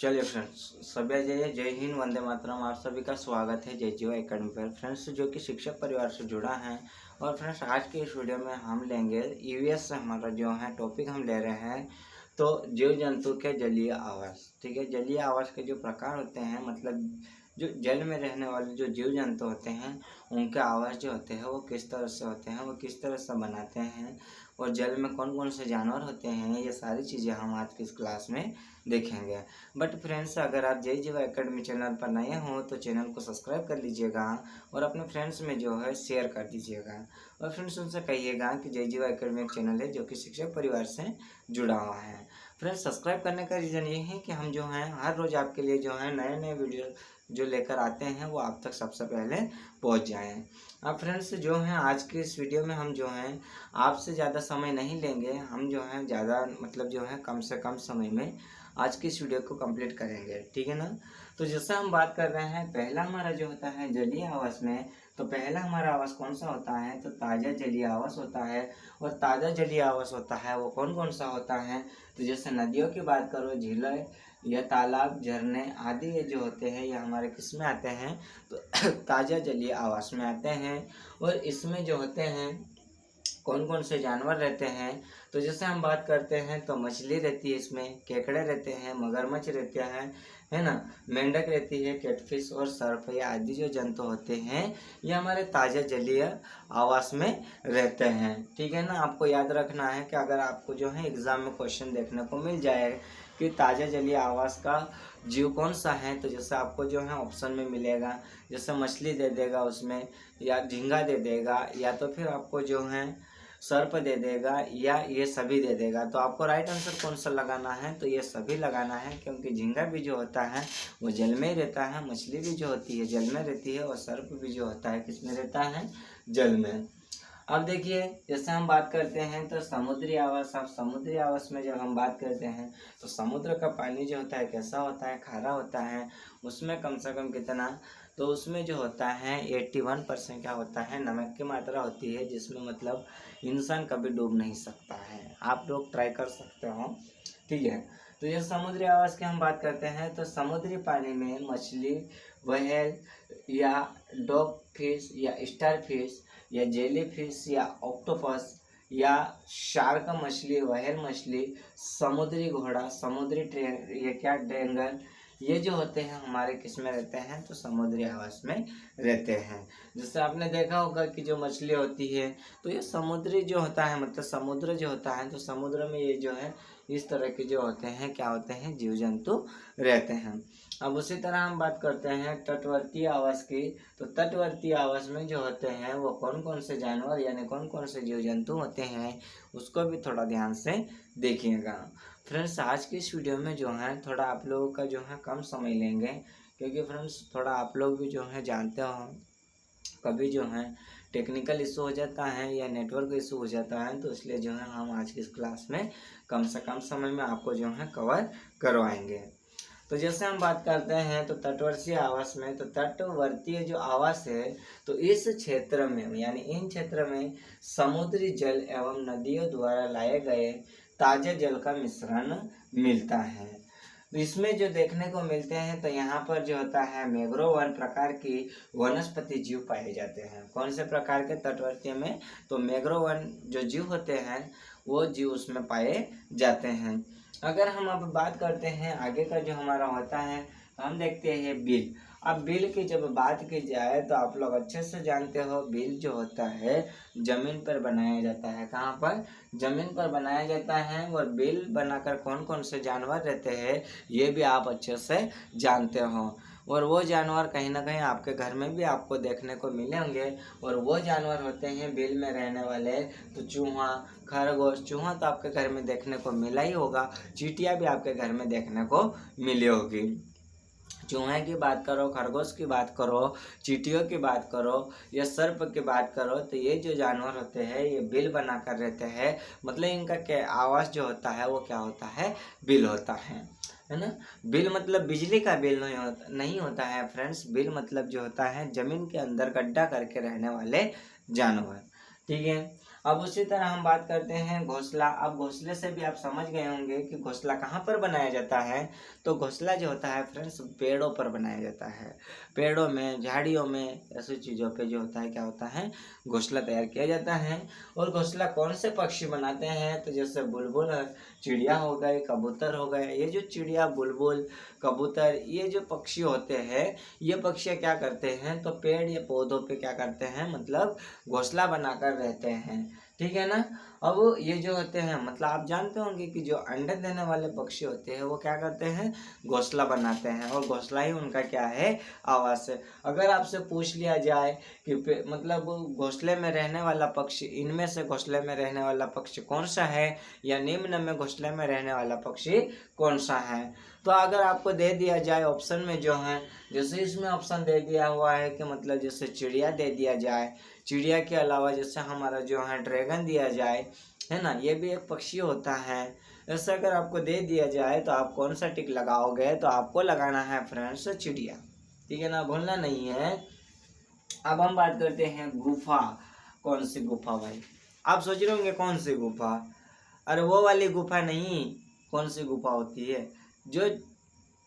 चलिए फ्रेंड्स, सभी जय हिंद, वंदे मातरम। आप सभी का स्वागत है जय जीवा एकेडमी पर। फ्रेंड्स, जो कि शिक्षक परिवार से जुड़ा है। और फ्रेंड्स, आज के इस वीडियो में हम लेंगे ईवीएस से हमारा जो है टॉपिक हम ले रहे हैं तो जीव जंतु के जलीय आवास। ठीक है, जलीय आवास के जो प्रकार होते हैं, मतलब जो जल में रहने वाले जो जीव जंतु होते हैं उनके आवास जो होते हैं वो किस तरह से होते हैं, वो किस तरह से बनाते हैं, और जल में कौन कौन से जानवर होते हैं, ये सारी चीज़ें हम आज की इस क्लास में देखेंगे। बट फ्रेंड्स, अगर आप जय जीवा एकेडमी चैनल पर नए हों तो चैनल को सब्सक्राइब कर लीजिएगा और अपने फ्रेंड्स में जो है शेयर कर दीजिएगा। और फ्रेंड्स, उनसे कहिएगा कि जय जीवा एकेडमी एक चैनल है जो कि शिक्षक परिवार से जुड़ा हुआ है। फ्रेंड्स, सब्सक्राइब करने का रीज़न ये है कि हम जो हैं हर रोज़ आपके लिए जो है नए नए वीडियो जो लेकर आते हैं वो आप तक सबसे पहले पहुंच जाएं। अब फ्रेंड्स, जो है आज के इस वीडियो में हम जो हैं आपसे ज़्यादा समय नहीं लेंगे। हम जो है ज़्यादा मतलब जो है कम से कम समय में आज की इस वीडियो को कंप्लीट करेंगे। ठीक है ना। तो जैसा हम बात कर रहे हैं, पहला हमारा जो होता है जलीय आवास में, तो पहला हमारा आवास कौन सा होता है, तो ताज़ा जलीय आवास होता है। और ताज़ा जलीय आवास होता है वो कौन कौन सा होता है, तो जैसे नदियों की बात करो, झीलें या तालाब, झरने आदि ये जो होते हैं ये हमारे किस में आते हैं, तो ताज़ा जलीय आवास में आते हैं। और इसमें जो होते हैं कौन कौन से जानवर रहते हैं, तो जैसे हम बात करते हैं तो मछली रहती है, इसमें केकड़े रहते हैं, मगरमच्छ रहते हैं, है ना, मेंढक रहती है, कैटफिश और सर्प या आदि जो जंतु होते हैं ये हमारे ताज़ा जलीय आवास में रहते हैं। ठीक है ना। आपको याद रखना है कि अगर आपको जो है एग्जाम में क्वेश्चन देखने को मिल जाए कि ताज़ा जलीय आवास का जीव कौन सा है, तो जैसे आपको जो है ऑप्शन में मिलेगा, जैसे मछली दे देगा उसमें, या झींगा दे देगा, या तो फिर आपको जो है सर्प दे देगा, या ये सभी दे देगा। तो आपको राइट आंसर कौन सा लगाना है, तो ये सभी लगाना है, क्योंकि झींगा भी जो होता है वो जल में ही रहता है, मछली भी जो होती है जल में रहती है, और सर्प भी जो होता है किस में रहता है, जल में। अब देखिए, जैसे हम बात करते हैं तो समुद्री आवास। अब समुद्री आवास में जब हम बात करते हैं तो समुद्र का पानी जो होता है कैसा होता है, खारा होता है। उसमें कम से कम कितना, तो उसमें जो होता है 81% क्या होता है, नमक की मात्रा होती है, जिसमें मतलब इंसान कभी डूब नहीं सकता है। आप लोग ट्राई कर सकते हो। ठीक है। तो ये समुद्री आवास की हम बात करते हैं तो समुद्री पानी में मछली, व्हेल या डॉग फिश या स्टार फिश या जेली फिश या ऑक्टोपस या शार्क मछली, व्हेल मछली, समुद्री घोड़ा, समुद्री ये क्या ड्रैगन, ये जो होते हैं हमारे किस में रहते हैं, तो समुद्री आवास में रहते हैं। जैसे आपने देखा होगा कि जो मछली होती है तो ये समुद्री जो होता है, मतलब समुद्र जो होता है, तो समुद्र में ये जो है इस तरह के जो होते हैं क्या होते हैं, जीव जंतु रहते हैं। अब उसी तरह हम बात करते हैं तटवर्ती आवास की। तो तटवर्ती आवास में जो होते हैं वो कौन कौन से जानवर यानी कौन कौन से जीव जंतु होते हैं, उसको भी थोड़ा ध्यान से देखिएगा। फ्रेंड्स, आज की इस वीडियो में जो है थोड़ा आप लोगों का जो है कम समय लेंगे, क्योंकि फ्रेंड्स थोड़ा आप लोग भी जो है जानते हो कभी जो है टेक्निकल इशू हो जाता है या नेटवर्क इशू हो जाता है, तो इसलिए जो है हम आज की इस क्लास में कम से कम समय में आपको जो है कवर करवाएंगे। तो जैसे हम बात करते हैं तो तटवर्तीय आवास में, तो तटवर्तीय जो आवास है तो इस क्षेत्र में यानी इन क्षेत्र में समुद्री जल एवं नदियों द्वारा लाए गए ताजे जल का मिश्रण मिलता है। तो इसमें जो देखने को मिलते हैं तो यहाँ पर जो होता है मैंग्रोव वन प्रकार की वनस्पति जीव पाए जाते हैं। कौन से प्रकार के तटवर्ती में, तो मैंग्रोव वन जो जीव होते हैं वो जीव उसमें पाए जाते हैं। अगर हम अब बात करते हैं आगे का जो हमारा होता है, तो हम देखते हैं बिल। अब बिल की जब बात की जाए तो आप लोग अच्छे से जानते हो बिल जो होता है जमीन पर बनाया जाता है। कहाँ पर, जमीन पर बनाया जाता है। और बिल बनाकर कौन कौन से जानवर रहते हैं ये भी आप अच्छे से जानते हो। और वो जानवर कहीं ना कहीं आपके घर में भी आपको देखने को मिले होंगे। और वो जानवर होते हैं बिल में रहने वाले, तो चूहा, खरगोश। चूहा तो आपके घर में देखने को मिला ही होगा, चींटियाँ भी आपके घर में देखने को मिली होगी। चूहे की बात करो, खरगोश की बात करो, चींटियों की बात करो या सर्प की बात करो, तो ये जो जानवर होते हैं ये बिल बनाकर रहते हैं। मतलब इनका क्या आवास जो होता है वो क्या होता है, बिल होता है ना। बिल मतलब बिजली का बिल नहीं होता है फ्रेंड्स। बिल मतलब जो होता है जमीन के अंदर गड्ढा करके रहने वाले जानवर। ठीक है। अब उसी तरह हम बात करते हैं घोंसला। अब घोंसले से भी आप समझ गए होंगे कि घोंसला कहाँ पर बनाया जाता है। तो घोंसला जो होता है फ्रेंड्स पेड़ों पर बनाया जाता है। पेड़ों में, झाड़ियों में, ऐसी चीज़ों पे जो होता है क्या होता है, घोंसला तैयार किया जाता है। और घोंसला कौन से पक्षी बनाते हैं, तो जैसे बुलबुल, चिड़िया हो गए, कबूतर हो गए। ये जो चिड़िया, बुलबुल, कबूतर, ये जो पक्षी होते हैं, ये पक्षी क्या करते हैं, तो पेड़ या पौधों पे क्या करते हैं, मतलब घोंसला बनाकर रहते हैं। ठीक है ना। अब ये जो होते हैं, मतलब आप जानते होंगे कि जो अंडे देने वाले पक्षी होते हैं वो क्या करते हैं, घोंसला बनाते हैं। और घोंसला ही उनका क्या है, आवास है। अगर आपसे पूछ लिया जाए कि मतलब घोंसले में रहने वाला पक्षी, इनमें से घोंसले में रहने वाला पक्षी कौन सा है, या निम्न में घोंसले में रहने वाला पक्षी कौन सा है, तो अगर आपको दे दिया जाए ऑप्शन में जो है, जैसे इसमें ऑप्शन दे दिया हुआ है कि मतलब जैसे चिड़िया दे दिया जाए, चिड़िया के अलावा जैसे हमारा जो है ड्रैगन दिया जाए, है ना, ये भी एक पक्षी होता है। ऐसा अगर आपको दे दिया जाए तो आप कौन सा टिक लगाओगे, तो आपको लगाना है फ्रेंड्स चिड़िया। ठीक है ना, भूलना नहीं है। अब हम बात करते हैं गुफा। कौन सी गुफा भाई, आप सोच रहे होंगे कौन सी गुफा, अरे वो वाली गुफा नहीं। कौन सी गुफा होती है, जो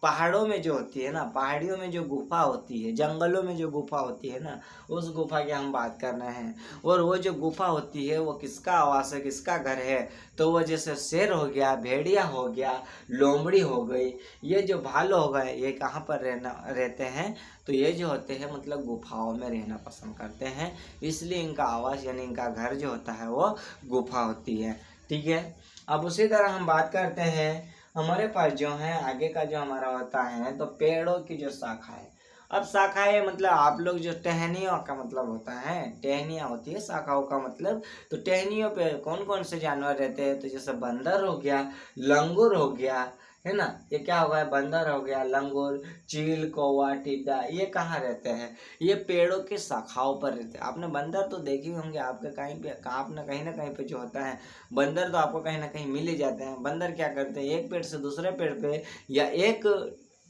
पहाड़ों में जो होती है ना, पहाड़ियों में जो गुफा होती है, जंगलों में जो गुफा होती है ना, उस गुफा की हम बात कर रहे हैं। और वो जो गुफा होती है वो किसका आवास है, किसका घर है, तो वो जैसे शेर हो गया, भेड़िया हो गया, लोमड़ी हो गई, ये जो भालू हो गए, ये कहाँ पर रहते हैं, तो ये जो होते हैं मतलब गुफाओं में रहना पसंद करते हैं। इसलिए इनका आवास यानी इनका घर जो होता है वो गुफा होती है। ठीक है। अब उसी तरह हम बात करते हैं, हमारे पास जो है आगे का जो हमारा होता है, तो पेड़ों की जो शाखाएं। अब शाखाएं मतलब आप लोग जो टहनियों का मतलब होता है, टहनियाँ होती है, शाखाओं का मतलब। तो टहनियों पे कौन कौन से जानवर रहते हैं, तो जैसे बंदर हो गया, लंगूर हो गया, है ना, ये क्या हो गया, बंदर हो गया, लंगूर, चील, कौवा, टिड्डा, ये कहाँ रहते हैं, ये पेड़ों की शाखाओं पर रहते हैं। आपने बंदर तो देखे होंगे, आपके कहीं पे, आपने कहीं ना कहीं पे जो होता है बंदर, तो आपको कहीं ना कहीं मिल ही जाते हैं। बंदर क्या करते हैं, एक पेड़ से दूसरे पेड़ पे या एक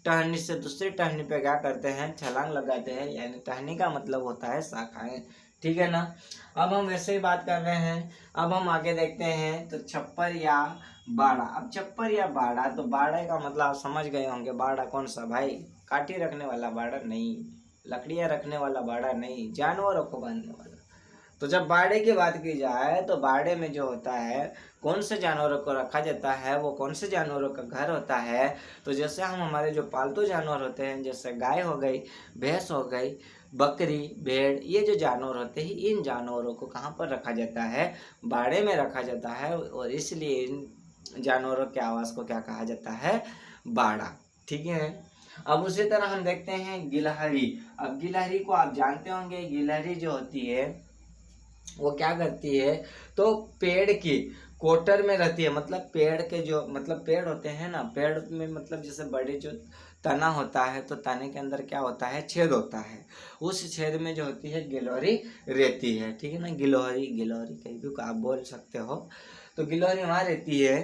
टहनी से दूसरी टहनी पे क्या करते हैं, छलांग लगाते हैं, यानी टहनी का मतलब होता है शाखाएं। ठीक है ना। अब हम वैसे ही बात कर रहे हैं। अब हम आगे देखते हैं, तो छप्पर या बाड़ा। अब छप्पर या बाड़ा, तो बाड़े का मतलब आप समझ गए होंगे। बाड़ा कौन सा भाई, काठी रखने वाला बाड़ा नहीं, लकड़ियां रखने वाला बाड़ा नहीं, जानवरों को बांधने वाला। तो जब बाड़े की बात की जाए, तो बाड़े में जो होता है, कौन से जानवरों को रखा जाता है, वो कौन से जानवरों का घर होता है, तो जैसे हम हमारे जो पालतू जानवर होते हैं, जैसे गाय हो गई, भैंस हो गई, बकरी, भेड़, ये जो जानवर होते हैं, इन जानवरों को कहाँ पर रखा जाता है, बाड़े में रखा जाता है। और इसलिए इन जानवरों के आवास को क्या कहा जाता है, बाड़ा। ठीक है। अब उसी तरह हम देखते हैं गिलहरी। अब गिलहरी को आप जानते होंगे, गिलहरी जो होती है वो क्या करती है, तो पेड़ की कोटर में रहती है। मतलब पेड़ के जो, मतलब पेड़ होते हैं ना, पेड़ में मतलब जैसे बड़े जो तना होता है, तो तने के अंदर क्या होता है, छेद होता है। उस छेद में जो होती है गिलोहरी रहती है। ठीक है ना, गिलोहरी, गिलोहरी कहीं भी आप बोल सकते हो, तो गिलोहरी वहाँ रहती है।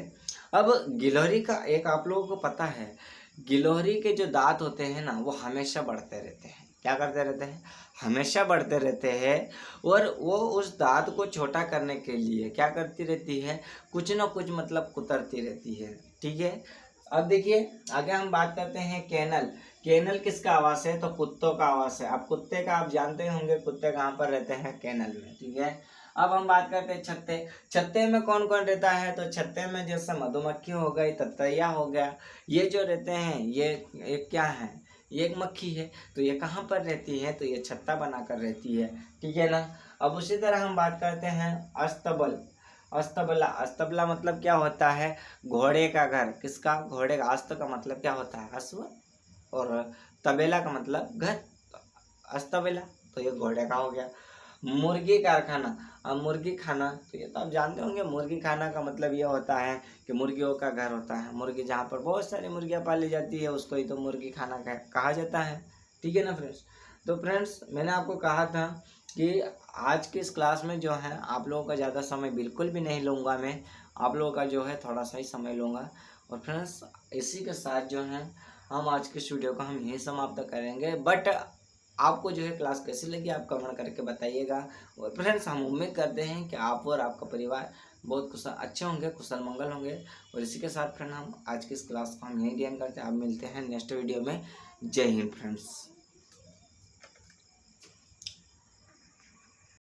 अब गिलोहरी का एक आप लोगों को पता है, गिलोहरी के जो दांत होते हैं ना, वो हमेशा बढ़ते रहते हैं। क्या करते रहते हैं, हमेशा बढ़ते रहते हैं। और वो उस दांत को छोटा करने के लिए क्या करती रहती है, कुछ ना कुछ मतलब कुतरती रहती है। ठीक है। अब देखिए आगे हम बात करते हैं कैनल। कैनल किसका आवास है, तो कुत्तों का आवास है। अब कुत्ते का आप जानते होंगे, कुत्ते कहाँ पर रहते हैं, कैनल में। ठीक है। अब हम बात करते हैं छत्ते। छत्ते में कौन कौन रहता है, तो छत्ते में जैसे मधुमक्खी हो गई, ततैया हो गया, ये जो रहते हैं, ये क्या है, ये एक मक्खी है। तो ये कहाँ पर रहती है, तो ये छत्ता बनाकर रहती है। ठीक है ना। अब उसी तरह हम बात करते हैं अस्तबल। अस्तबला, अस्तबला मतलब क्या होता है, घोड़े का घर। किसका, घोड़े का। अस्त का मतलब क्या होता है, अश्व, और तबेला का मतलब घर, अस्तबेला, तो ये घोड़े का हो गया। मुर्गी कारखाना। अब मुर्गी खाना, तो ये तो आप जानते होंगे, मुर्गी खाना का मतलब ये होता है कि मुर्गियों का घर होता है। मुर्गी जहाँ पर बहुत सारी मुर्गियाँ पाली जाती है, उसको ही तो मुर्गी खाना कहा जाता है। ठीक है ना फ्रेंड्स। तो फ्रेंड्स मैंने आपको कहा था कि आज की इस क्लास में जो है आप लोगों का ज़्यादा समय बिल्कुल भी नहीं लूँगा मैं, आप लोगों का जो है थोड़ा सा ही समय लूँगा। और फ्रेंड्स इसी के साथ जो है हम आज के वीडियो को हम यहीं समाप्त करेंगे। बट आपको जो है क्लास कैसी लगी आप कमेंट करके बताइएगा। और फ्रेंड्स हम उम्मीद करते हैं कि आप और आपका परिवार बहुत कुशल अच्छे होंगे, कुशल मंगल होंगे। और इसी के साथ फ्रेंड हम आज की इस क्लास को हम यहीं एंड करते हैं। आप मिलते हैं नेक्स्ट वीडियो में। जय हिंद फ्रेंड्स।